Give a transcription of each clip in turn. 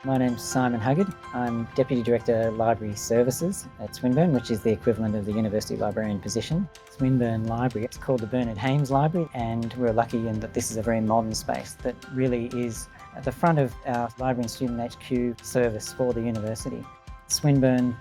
My name's Simon Huggard. I'm Deputy Director Library Services at Swinburne, which is the equivalent of the University Librarian position. Swinburne Library, it's called the Bernard Hames Library, and we're lucky in that this is a very modern space that really is at the front of our Library and Student HQ service for the university. Swinburne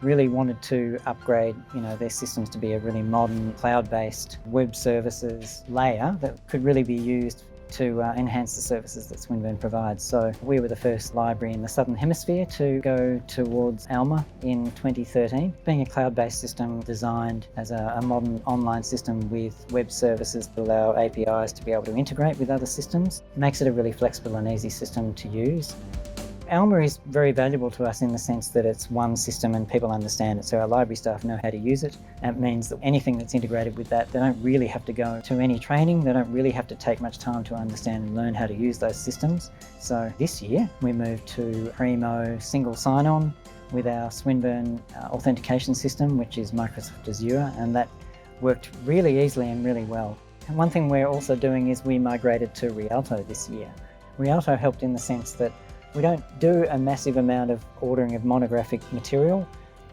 really wanted to upgrade their systems to be a really modern cloud-based web services layer that could really be used to enhance the services that Swinburne provides. So we were the first library in the Southern Hemisphere to go towards Alma in 2013. Being a cloud-based system designed as a modern online system with web services that allow APIs to be able to integrate with other systems makes it a really flexible and easy system to use. Alma is very valuable to us in the sense that it's one system and people understand it, so our library staff know how to use it. And it means that anything that's integrated with that, they don't really have to go to any training, they don't really have to take much time to understand and learn how to use those systems. So this year we moved to Primo single sign-on with our Swinburne authentication system, which is Microsoft Azure, and that worked really easily and really well. And one thing we're also doing is we migrated to Rialto this year. Rialto helped in the sense that we don't do a massive amount of ordering of monographic material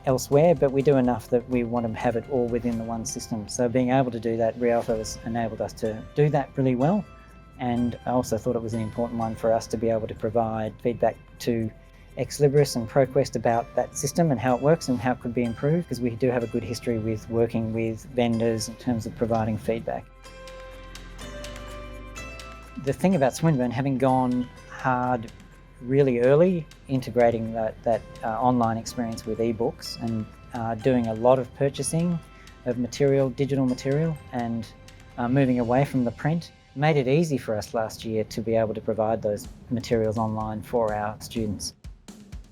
elsewhere, but we do enough that we want to have it all within the one system. So being able to do that, Rialto has enabled us to do that really well. And I also thought it was an important one for us to be able to provide feedback to Libris and ProQuest about that system and how it works and how it could be improved, because we do have a good history with working with vendors in terms of providing feedback. The thing about Swinburne, having gone hard really early, integrating that online experience with ebooks and doing a lot of purchasing of material, digital material, and moving away from the print, made it easy for us last year to be able to provide those materials online for our students.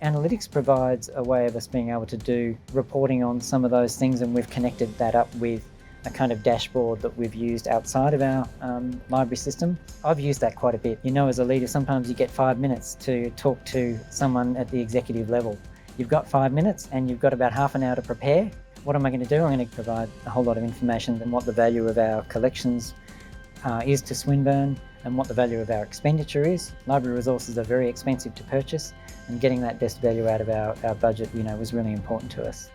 Analytics provides a way of us being able to do reporting on some of those things, and we've connected that up with a kind of dashboard that we've used outside of our library system. I've used that quite a bit. As a leader, sometimes you get 5 minutes to talk to someone at the executive level. You've got 5 minutes and you've got about half an hour to prepare. What am I going to do? I'm going to provide a whole lot of information on what the value of our collections is to Swinburne and what the value of our expenditure is. Library resources are very expensive to purchase, and getting that best value out of our budget was really important to us.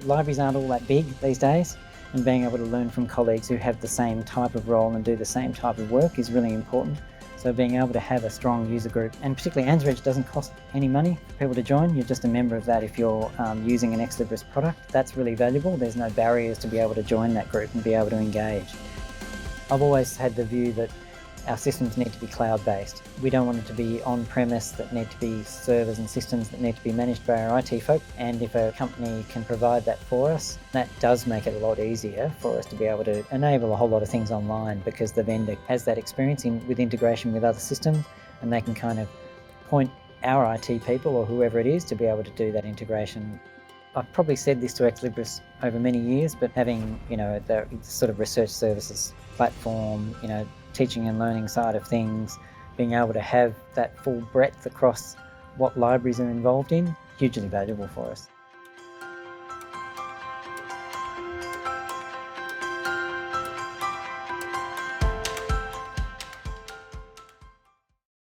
Libraries aren't all that big these days, and being able to learn from colleagues who have the same type of role and do the same type of work is really important. So being able to have a strong user group, and particularly ANZREG doesn't cost any money for people to join. You're just a member of that if you're using an Libris product. That's really valuable. There's no barriers to be able to join that group and be able to engage. I've always had the view that our systems need to be cloud-based. We don't want it to be on-premise, that need to be servers and systems that need to be managed by our IT folk. And if a company can provide that for us, that does make it a lot easier for us to be able to enable a whole lot of things online, because the vendor has that experience with integration with other systems, and they can kind of point our IT people or whoever it is to be able to do that integration. I've probably said this to Libris over many years, but having the sort of research services platform, teaching and learning side of things, being able to have that full breadth across what libraries are involved in, hugely valuable for us.